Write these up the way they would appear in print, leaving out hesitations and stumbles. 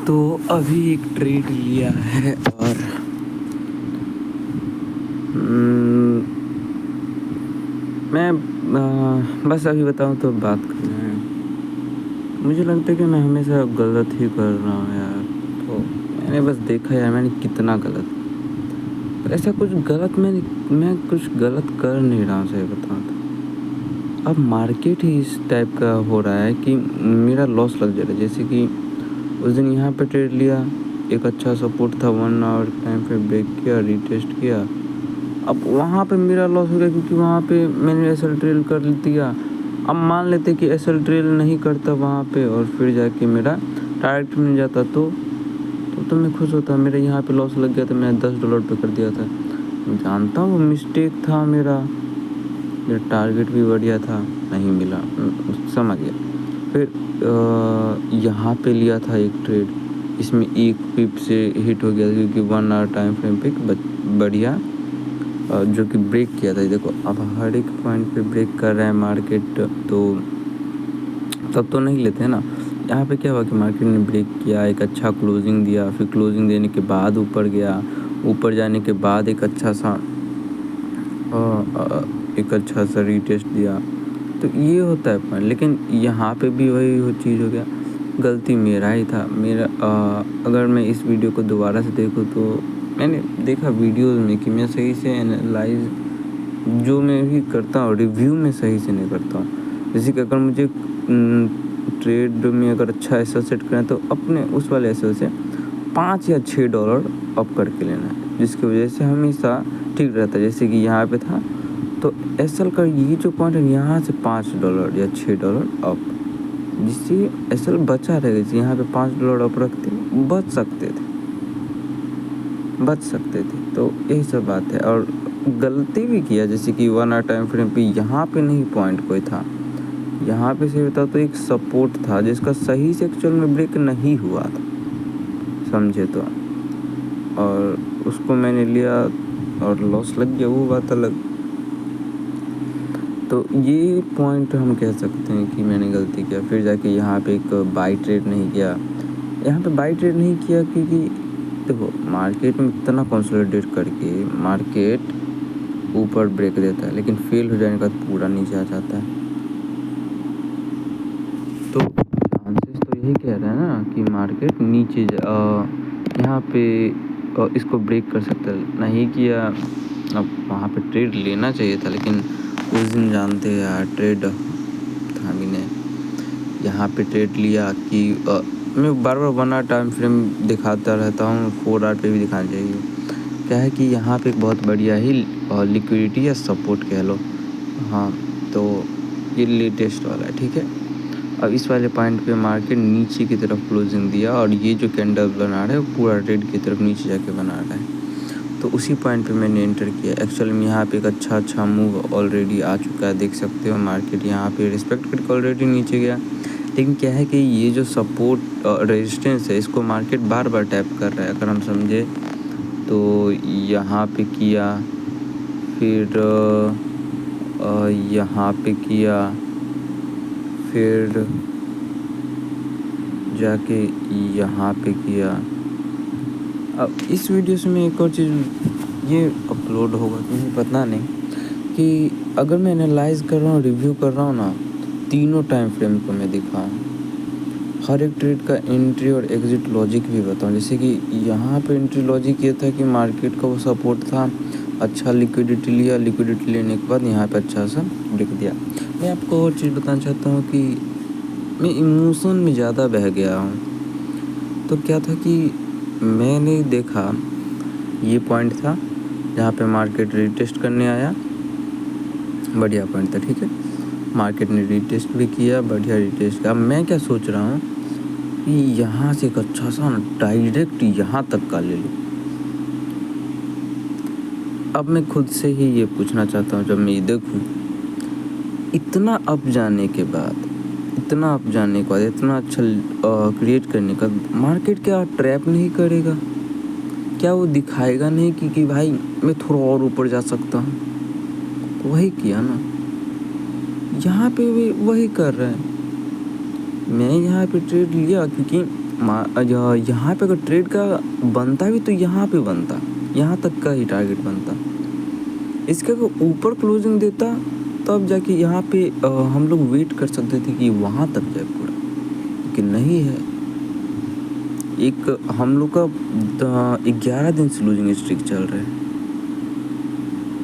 तो अभी एक ट्रेड लिया है और मैं बस अभी बताऊं तो बात करना है। मुझे लगता है कि मैं हमेशा गलत ही कर रहा हूँ यार। तो मैंने बस देखा यार, मैंने कितना गलत, पर ऐसा कुछ गलत मैं कुछ गलत कर नहीं रहा हूँ, सही बताऊँ तो। अब मार्केट ही इस टाइप का हो रहा है कि मेरा लॉस लग जा रहा है। जैसे कि उस दिन यहाँ पे ट्रेड लिया, एक अच्छा सपोर्ट था, 1 आवर टाइम पे ब्रेक किया, रीटेस्ट किया। अब वहाँ पे मेरा लॉस हो गया क्योंकि वहाँ पे मैंने एसएल ट्रेल कर दिया। अब मान लेते कि एसएल ट्रेल नहीं करता वहाँ पे और फिर जाके मेरा टारगेट मिल जाता तो मैं खुश होता। मेरा यहाँ पे लॉस लग गया था, मैंने $10 पे कर दिया था। जानता हूँ वो मिस्टेक था मेरा टारगेट भी बढ़िया था, नहीं मिला, समझ गया। फिर यहाँ पे लिया था एक ट्रेड, इसमें एक पिप से हिट हो गया क्योंकि 1 आवर टाइम फ्रेम पे बढ़िया जो कि ब्रेक किया था। देखो अब हर एक पॉइंट पे ब्रेक कर रहा है मार्केट, तो तब तो नहीं लेते हैं ना। यहाँ पे क्या हुआ कि मार्केट ने ब्रेक किया, एक अच्छा क्लोजिंग दिया, फिर क्लोजिंग देने के बाद ऊपर गया, ऊपर जाने के बाद एक अच्छा सा रीटेस्ट दिया। तो ये होता है पॉइंट। लेकिन यहाँ पे भी वही चीज़ हो गया, गलती मेरा ही था। अगर मैं इस वीडियो को दोबारा से देखूँ तो मैंने देखा वीडियोज़ में कि मैं सही से एनालाइज जो मैं भी करता हूँ रिव्यू में सही से नहीं करता हूँ। जैसे कि अगर मुझे ट्रेड में अगर अच्छा एसएल सेट करें तो अपने उस वाले एसएल से $5 या $6 अप करके लेना है, जिसकी वजह से हमेशा ठीक रहता है। जैसे कि यहाँ पे था तो एसएल का ये जो पॉइंट है यहाँ से $5 या $6 अप, जिससे एसएल बचा रहेगा। जैसे यहाँ पे $5 अप रखते बच सकते थे। तो यही सब बात है। और गलती भी किया, जैसे कि 1 आवर टाइम फ्रेम पे यहाँ पे नहीं पॉइंट कोई था, यहाँ पे से बता तो एक सपोर्ट था जिसका सही से एक्चुअल में ब्रेक नहीं हुआ था, समझे तो। और उसको मैंने लिया और लॉस लग गया, वो बात अलग। तो ये पॉइंट हम कह सकते हैं कि मैंने गलती किया। फिर जाके यहाँ पे एक बाई ट्रेड नहीं किया, यहाँ पे बाई ट्रेड नहीं किया क्योंकि देखो मार्केट में इतना कंसोलिडेट करके मार्केट ऊपर ब्रेक देता है, लेकिन फेल हो जाने का पूरा नीचे आ जाता है। तो चांसेस तो यही कह रहा है ना कि मार्केट नीचे यहाँ पे इसको ब्रेक कर सकता है, नहीं किया। अब वहाँ पे ट्रेड लेना चाहिए था, लेकिन उस दिन जानते हैं यार ट्रेड था भी नहीं। यहाँ पे ट्रेड लिया कि मैं बार बार 1 आवर टाइम फ्रेम दिखाता रहता हूँ, 4 आवर पे भी दिखाना चाहिए। क्या है कि यहाँ पे एक बहुत बढ़िया ही लिक्विडिटी या सपोर्ट कह लो, हाँ। तो ये लेटेस्ट वाला है, ठीक है। अब इस वाले पॉइंट पे मार्केट नीचे की तरफ क्लोजिंग दिया और ये जो कैंडल बना रहा है वो पूरा रेड की तरफ नीचे जाके बना रहा है। तो उसी पॉइंट पे मैंने एंटर किया। एक्चुअल में यहाँ पे एक अच्छा मूव ऑलरेडी आ चुका है, देख सकते हो। मार्केट यहाँ पे रिस्पेक्ट करके ऑलरेडी नीचे गया, लेकिन क्या है कि ये जो सपोर्ट रेजिस्टेंस है इसको मार्केट बार बार टैप कर रहा है, अगर हम समझे तो। यहाँ पे किया, फिर यहाँ पे किया, फिर जाके यहाँ पे किया। अब इस वीडियो से मैं एक और चीज़ ये अपलोड होगा कि मुझे पता नहीं, कि अगर मैं एनालाइज़ कर रहा हूँ, रिव्यू कर रहा हूँ ना, तीनों टाइम फ्रेम को मैं दिखाऊँ, हर एक ट्रेड का एंट्री और एग्जिट लॉजिक भी बताऊँ। जैसे कि यहाँ पे एंट्री लॉजिक ये था कि मार्केट का वो सपोर्ट था, अच्छा लिक्विडिटी लिया, लिक्विडिटी लेने के बाद यहाँ पे अच्छा सा ब्रेक दिया। मैं आपको और चीज़ बताना चाहता हूँ कि मैं इमोशन में ज़्यादा बह गया हूँ। तो क्या था कि मैंने देखा ये पॉइंट था जहाँ पे मार्केट रीटेस्ट करने आया, बढ़िया पॉइंट था, ठीक है। मार्केट ने रीटेस्ट भी किया, बढ़िया रीटेस्ट किया। अब मैं क्या सोच रहा हूँ कि यहाँ से एक अच्छा सा ना डायरेक्ट यहाँ तक का ले लूँ। अब मैं खुद से ही ये पूछना चाहता हूँ, जब मैं ये देखूँ इतना अप जाने के बाद, इतना अच्छा क्रिएट करने का, मार्केट क्या ट्रैप नहीं करेगा? क्या वो दिखाएगा नहीं कि भाई मैं थोड़ा और ऊपर जा सकता हूँ? तो वही किया ना, यहाँ पे भी वही कर रहा है। मैं यहाँ पे ट्रेड लिया क्योंकि यहाँ पे अगर ट्रेड का बनता भी तो यहाँ पे बनता, यहाँ तक का ही टारगेट बनता। इसका अगर ऊपर क्लोजिंग देता तब जाके यहाँ पे हम लोग वेट कर सकते थे कि वहाँ तक जाए पूरा, लेकिन नहीं है। एक हम लोग का 11 दिन से लूजिंग स्ट्रिक चल रहा है।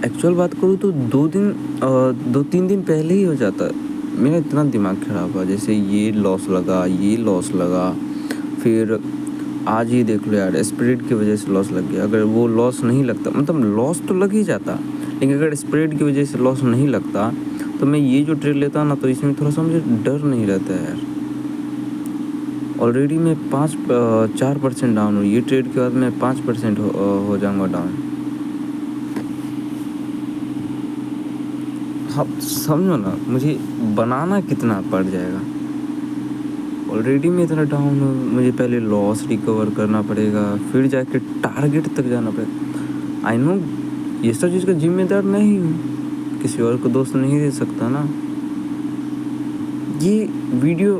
एक्चुअल बात करूँ तो 2-3 दिन पहले ही हो जाता। मेरा इतना दिमाग खराब हुआ, जैसे ये लॉस लगा, फिर आज ही देख लो यार, स्प्रेड की वजह से लॉस लग गया। अगर वो लॉस नहीं लगता, मतलब लॉस तो लग ही जाता, लेकिन अगर स्प्रेड की वजह से लॉस नहीं लगता तो मैं ये जो ट्रेड लेता ना, तो इसमें थोड़ा सा मुझे डर नहीं रहता है यार। ऑलरेडी मैं 4% डाउन हूँ, ये ट्रेड के बाद मैं 5% हो जाऊँगा डाउन। अब समझो ना मुझे बनाना कितना पड़ जाएगा। ऑलरेडी मैं इतना डाउन हूँ, मुझे पहले लॉस रिकवर करना पड़ेगा, फिर जाके टारगेट तक जाना पड़ेगा। आई नो ये सब चीज़ का जिम्मेदार मैं ही हूँ, किसी और को दोस्त नहीं दे सकता ना। ये वीडियो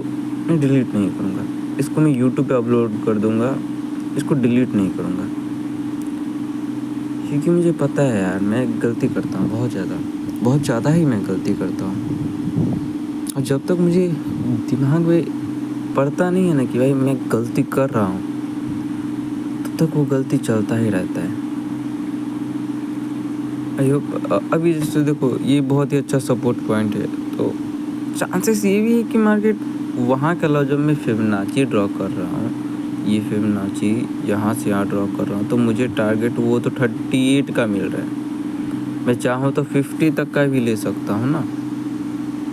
मैं डिलीट नहीं करूँगा, इसको मैं यूट्यूब पे अपलोड कर दूँगा, इसको डिलीट नहीं करूँगा, क्योंकि मुझे पता है यार मैं गलती करता हूँ बहुत ज़्यादा ही मैं गलती करता हूँ। और जब तक मुझे दिमाग में पड़ता नहीं है ना कि भाई मैं गलती कर रहा हूँ, तब तक वो गलती चलता ही रहता है। आई होप अभी जैसे देखो ये बहुत ही अच्छा सपोर्ट पॉइंट है, तो चांसेस ये भी है कि मार्केट वहाँ का लो, जब मैं फिबोनाची ड्रॉ कर रहा हूँ, ये फिबोनाची यहाँ से यहाँ ड्रॉ कर रहा हूँ, तो मुझे टारगेट वो तो 38 का मिल रहा है। मैं चाहूँ तो 50 तक का भी ले सकता हूँ ना,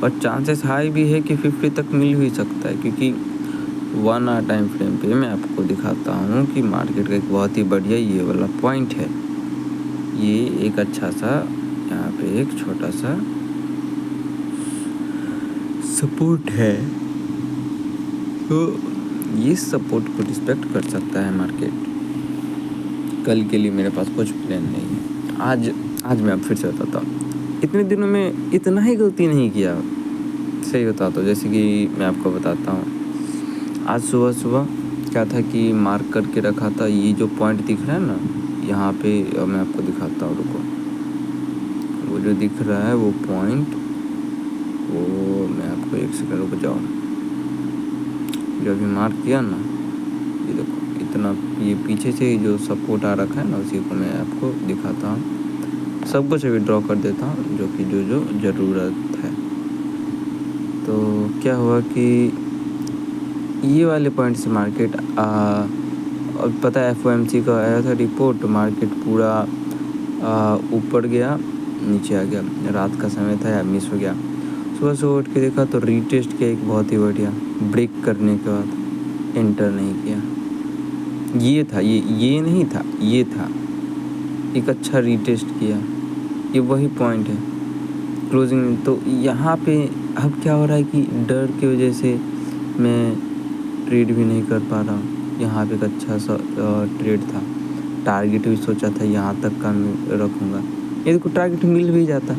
और चांसेस हाई भी है कि 50 तक मिल भी सकता है, क्योंकि 1 आवर टाइम फ्रेम पे मैं आपको दिखाता हूँ कि मार्केट का एक बहुत ही बढ़िया ये वाला पॉइंट है। ये एक अच्छा सा यहाँ पे एक छोटा सा सपोर्ट है, तो ये सपोर्ट को रिस्पेक्ट कर सकता है मार्केट। कल के लिए मेरे पास कुछ प्लान नहीं है। आज मैं अब फिर से बताता हूँ, इतने दिनों में इतना ही गलती नहीं किया, सही बताता हूँ। जैसे कि मैं आपको बताता हूँ, आज सुबह क्या था कि मार्क करके रखा था, ये जो पॉइंट दिख रहा है ना यहाँ पे, मैं आपको दिखाता हूँ, रुको। वो जो दिख रहा है वो पॉइंट, वो मैं आपको 1 सेकंड रुक जाओ, जो अभी मार्क किया ना, ये देखो इतना, ये पीछे से ही जो सपोर्ट आ रखा है ना, उसी को मैं आपको दिखाता हूँ। सब कुछ अभी ड्रॉ कर देता हूँ जो कि जो ज़रूरत है। तो क्या हुआ कि ये वाले पॉइंट से मार्केट अब पता है FOMC का आया था रिपोर्ट, मार्केट पूरा ऊपर गया नीचे आ गया, रात का समय था या मिस हो गया। सुबह से उठ के देखा तो रीटेस्ट किया एक बहुत ही बढ़िया, ब्रेक करने के बाद एंटर नहीं किया। ये था, ये नहीं था, ये था एक अच्छा रीटेस्ट किया, ये वही पॉइंट है क्लोजिंग। तो यहाँ पे अब क्या हो रहा है कि डर की वजह से मैं ट्रेड भी नहीं कर पा रहा हूँ। यहाँ पे एक अच्छा सा ट्रेड था, टारगेट भी सोचा था यहाँ तक का मैं रखूँगा, ये देखो टारगेट मिल भी जाता,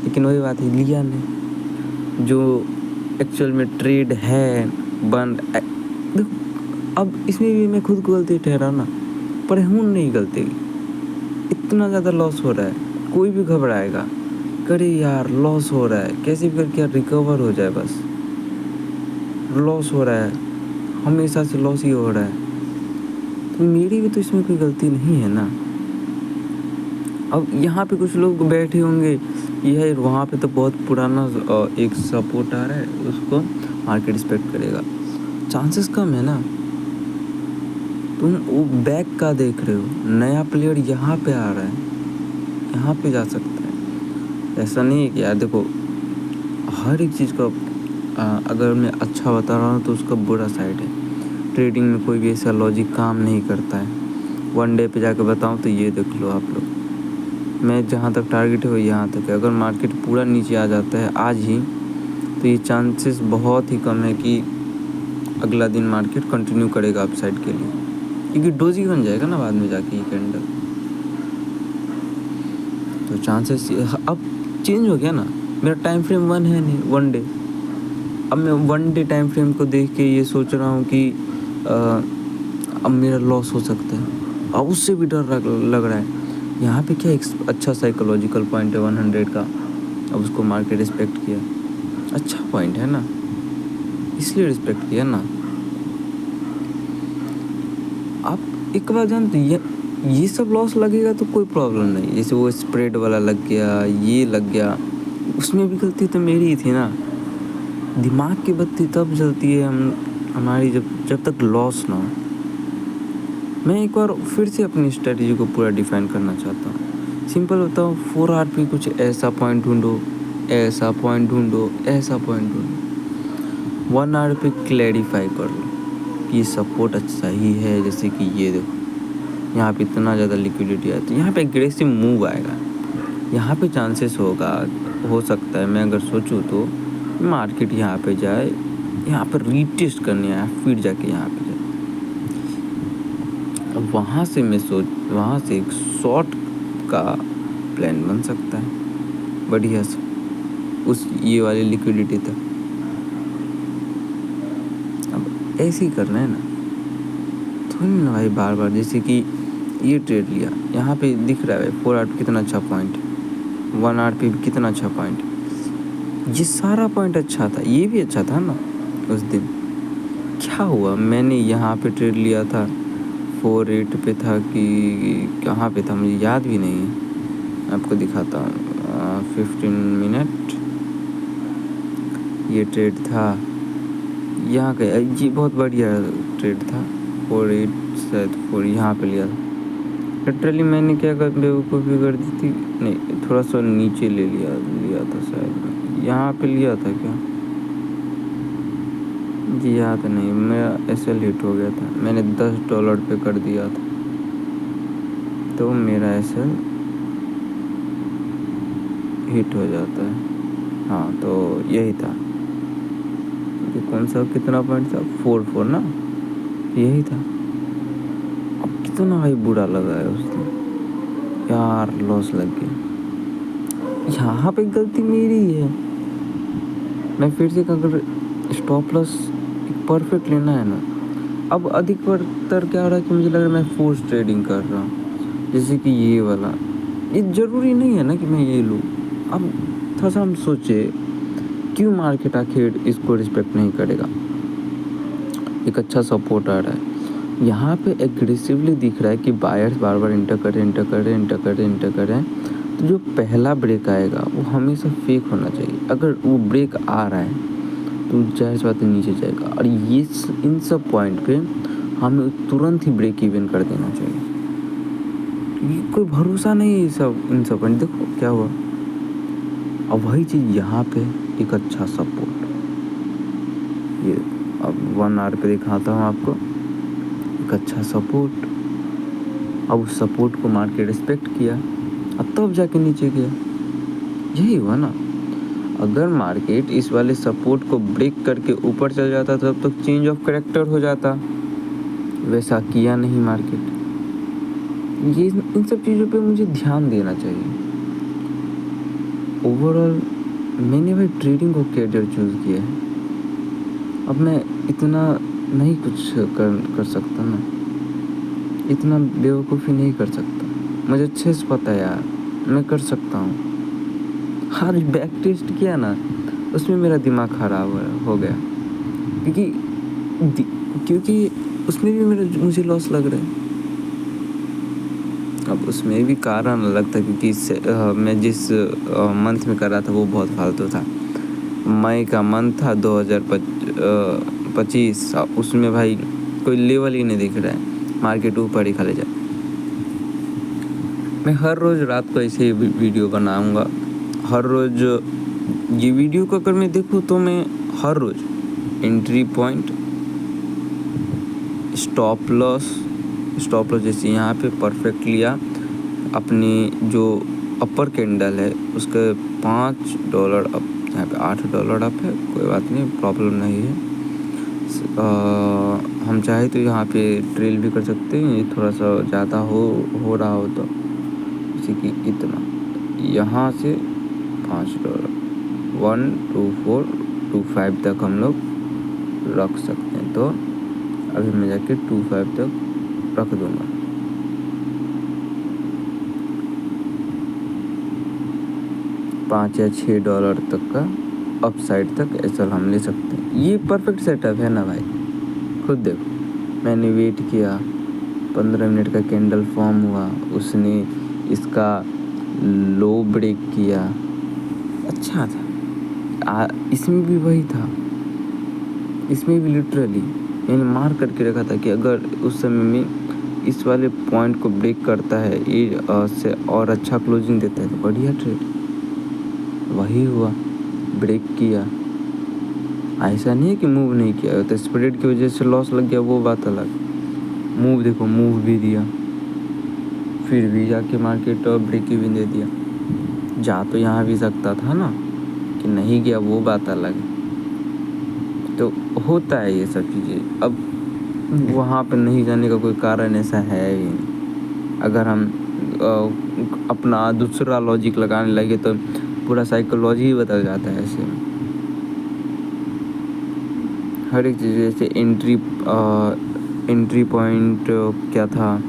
लेकिन वही बात है लिया नहीं। जो एक्चुअल में ट्रेड है देखो, अब इसमें भी मैं खुद को गलती ठहरा ना, पर हूँ नहीं गलती। इतना ज़्यादा लॉस हो रहा है, कोई भी घबराएगा, करे यार लॉस हो रहा है, कैसे भी करके यार रिकवर हो जाए, बस लॉस हो रहा है, हमेशा से लॉस ही हो रहा है, तो मेरी भी तो इसमें कोई गलती नहीं है ना। अब यहाँ पे कुछ लोग बैठे होंगे, यह वहाँ पे तो बहुत पुराना एक सपोर्ट आ रहा है, उसको मार्केट रिस्पेक्ट करेगा, चांसेस कम है ना। तुम वो बैक का देख रहे हो, नया प्लेयर यहाँ पे आ रहा है, यहाँ पे जा सकता है। ऐसा नहीं है कि यार देखो हर एक चीज़ का अगर मैं अच्छा बता रहा हूँ तो उसका बुरा साइड है। ट्रेडिंग में कोई भी ऐसा लॉजिक काम नहीं करता है। 1 डे पे जाकर बताऊँ तो ये देख लो आप लोग, मैं जहाँ तक टारगेट है वो यहाँ तक है। अगर मार्केट पूरा नीचे आ जाता है आज ही, तो ये चांसेस बहुत ही कम है कि अगला दिन मार्केट कंटिन्यू करेगा अपसाइड के लिए, क्योंकि डोजी बन जाएगा ना बाद में जाके ये कैंडल। तो चांसेस अब चेंज हो गया ना, मेरा टाइम फ्रेम 1 है नहीं 1 डे। अब मैं 1 डे टाइम फ्रेम को देख के ये सोच रहा हूँ कि अब मेरा लॉस हो सकता है, अब उससे भी डर लग रहा है। यहाँ पे क्या एक अच्छा साइकोलॉजिकल पॉइंट है 100 का, अब उसको मार्केट रिस्पेक्ट किया, अच्छा पॉइंट है ना, इसलिए रिस्पेक्ट किया ना। आप एक बार जानते ये सब लॉस लगेगा तो कोई प्रॉब्लम नहीं, जैसे वो स्प्रेड वाला लग गया, ये लग गया, उसमें भी गलती तो मेरी ही थी ना। दिमाग की बत्ती तब जलती है हमारी जब तक लॉस ना हो। मैं एक बार फिर से अपनी स्ट्रेटजी को पूरा डिफाइन करना चाहता हूँ। सिंपल बताओ, 4 RP कुछ ऐसा पॉइंट ढूंढो, ऐसा पॉइंट ढूंढो, ऐसा पॉइंट ढूंढो, 1 RP क्लैरिफाई कर लो कि ये सपोर्ट अच्छा ही है। जैसे कि ये देखो, यहाँ पे इतना ज़्यादा लिक्विडिटी है तो यहाँ पे एग्रेसिव मूव आएगा, यहाँ पे चांसेस हो सकता है, मैं अगर सोचूँ तो मार्केट यहाँ पे जाए, यहाँ पर रीटेस्ट करने आया, फिर जाके यहाँ पे जाए। अब वहाँ से एक शॉर्ट का प्लान बन सकता है बढ़िया से, उस ये वाली लिक्विडिटी तक। अब ऐसे ही करना है ना, थोड़ी ना भाई बार बार। जैसे कि ये ट्रेड लिया, यहाँ पे दिख रहा है 4 RP कितना अच्छा पॉइंट, 1 RP कितना अच्छा पॉइंट, ये सारा पॉइंट अच्छा था, ये भी अच्छा था ना उस दिन। क्या हुआ, मैंने यहाँ पे ट्रेड लिया था, 4 8 पे था कि कहाँ पे था मुझे याद भी नहीं है, आपको दिखाता हूँ। 15 मिनट ये ट्रेड था यहाँ का, ये बहुत बढ़िया ट्रेड था। 4 8 शायद 4 यहाँ पे लिया था। लिटरली मैंने क्या कर बेवकूफ़ी कर दी थी, नहीं थोड़ा सा नीचे लिया था शायद, यहाँ पे लिया था क्या जी याद नहीं, मेरा SL हिट हो गया था, मैंने $10 पे कर दिया था तो मेरा SL हिट हो जाता है। हाँ तो यही था, ये कौन सा कितना पॉइंट था, 4 ना, यही था। अब कितना भाई बुरा लगा है उस दिन यार, लॉस लग गया। यहाँ पे गलती मेरी है, मैं फिर से अगर स्टॉप लॉस परफेक्ट लेना है ना। अब अधिकतर क्या हो रहा है कि मुझे लग रहा है मैं फोर्स ट्रेडिंग कर रहा हूँ, जैसे कि ये वाला, ये ज़रूरी नहीं है ना कि मैं ये लूँ। अब थोड़ा सा हम सोचे क्यों मार्केट आखिर इसको रिस्पेक्ट नहीं करेगा। एक अच्छा सपोर्ट आ रहा है, यहाँ पे एग्रेसिवली दिख रहा है कि बायर्स बार बार इंटर करें। तो जो पहला ब्रेक आएगा वो हमेशा फेक होना चाहिए। अगर वो ब्रेक आ रहा है तो जाहिर सी बात है नीचे जाएगा, और ये इन सब पॉइंट पे हमें तुरंत ही ब्रेक इवन कर देना चाहिए। ये कोई भरोसा नहीं है इन सब पॉइंट। देखो क्या हुआ, अब वही चीज़ यहाँ पे एक अच्छा सपोर्ट, ये अब 1 R पे दिखाता हूँ आपको, एक अच्छा सपोर्ट। अब उस सपोर्ट को मार्केट रिस्पेक्ट किया, अब तब जाके नीचे गया, यही हुआ ना। अगर मार्केट इस वाले सपोर्ट को ब्रेक करके ऊपर चल जाता तब तो चेंज ऑफ कैरेक्टर हो जाता, वैसा किया नहीं मार्केट। ये इन सब चीज़ों पे मुझे ध्यान देना चाहिए। ओवरऑल मैंने भाई ट्रेडिंग को कैरियर चूज़ किया है, अब मैं इतना नहीं कुछ कर सकता ना, इतना बेवकूफ़ी नहीं कर सकता। मुझे अच्छे से पता है यार, मैं कर सकता हूँ। आज बैक टेस्ट किया ना, उसमें मेरा दिमाग ख़राब हो गया, क्योंकि उसमें भी मुझे लॉस लग रहा है। अब उसमें भी कारण अलग था, क्योंकि मैं जिस मंथ में कर रहा था वो बहुत फालतू था। मई का मंथ था 2025, उसमें भाई कोई लेवल ही नहीं दिख रहा है, मार्केट ऊपर ही खाली जाए। मैं हर रोज़ रात को ऐसे ही वीडियो बनाऊंगा, हर रोज़ ये वीडियो को अगर मैं देखूँ तो मैं हर रोज़ एंट्री पॉइंट, स्टॉप लॉस जैसे यहाँ पे परफेक्ट लिया, अपनी जो अपर कैंडल है उसके $5 अप, यहाँ पे $8 अप है, कोई बात नहीं, प्रॉब्लम नहीं है। हम चाहे तो यहाँ पे ट्रेल भी कर सकते हैं, ये थोड़ा सा ज़्यादा हो रहा हो तो, जैसे कि इतना, यहाँ से $5 1 2 4 2 5 तक हम लोग रख सकते हैं। तो अभी मैं जाके 2.5 तक रख दूंगा। $5 या $6 तक का अपसाइड तक एसएल हम ले सकते हैं। ये परफेक्ट सेटअप है ना भाई, खुद देखो। मैंने वेट किया, 15 मिनट का कैंडल फॉर्म हुआ, उसने इसका लो ब्रेक किया, अच्छा था। इसमें भी वही था, इसमें भी लिटरली मैंने मार करके रखा था कि अगर उस समय में इस वाले पॉइंट को ब्रेक करता है ये से और अच्छा क्लोजिंग देता है तो बढ़िया ट्रेड। वही हुआ, ब्रेक किया। ऐसा नहीं है कि मूव नहीं किया, तो स्प्रेड की वजह से लॉस लग गया वो बात अलग। मूव देखो, मूव भी दिया, फिर भी जाके मार्केट ब्रेक इवन दे दिया। जा तो यहाँ भी सकता था ना, कि नहीं गया वो बात अलग है। तो होता है ये सब चीज़ें। अब वहाँ पर नहीं जाने का कोई कारण ऐसा है ही नहीं। अगर हम अपना दूसरा लॉजिक लगाने लगे तो पूरा साइकोलॉजी ही बदल जाता है ऐसे में। हर एक चीज़ जैसे एंट्री पॉइंट क्या था,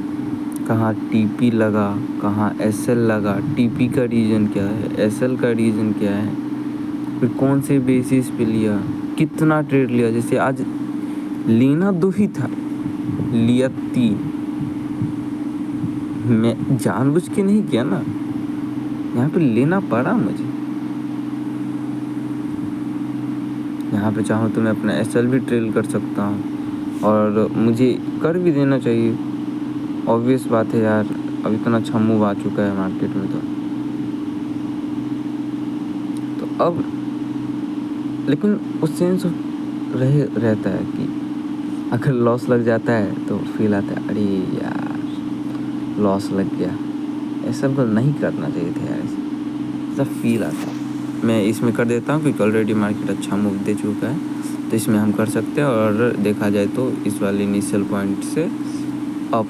कहाँ टीपी लगा, कहाँ एसएल लगा, टीपी का रीज़न क्या है, एसएल का रीज़न क्या है, फिर कौन से बेसिस पे लिया, कितना ट्रेड लिया। जैसे आज लेना 2 ही था, लिया 3। मैं जानबूझ के नहीं किया ना, यहाँ पे लेना पड़ा मुझे। यहाँ पे चाहूँ तो मैं अपना एसएल भी ट्रेल कर सकता हूँ और मुझे कर भी देना चाहिए। ऑब्वियस बात है यार, अब इतना अच्छा मूव आ चुका है मार्केट में तो अब लेकिन उस सेंस रहता है कि अगर लॉस लग जाता है तो फील आता है, अरे यार लॉस लग गया, ऐसा तो नहीं करना चाहिए था यार, ऐसा फील आता है। मैं इसमें कर देता हूँ क्योंकि ऑलरेडी मार्केट अच्छा मूव दे चुका है, तो इसमें हम कर सकते हैं। और देखा जाए तो इस वाले इनिशियल पॉइंट से अप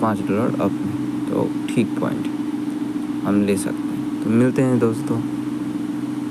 $5 अप, तो ठीक पॉइंट हम ले सकते हैं। तो मिलते हैं दोस्तों।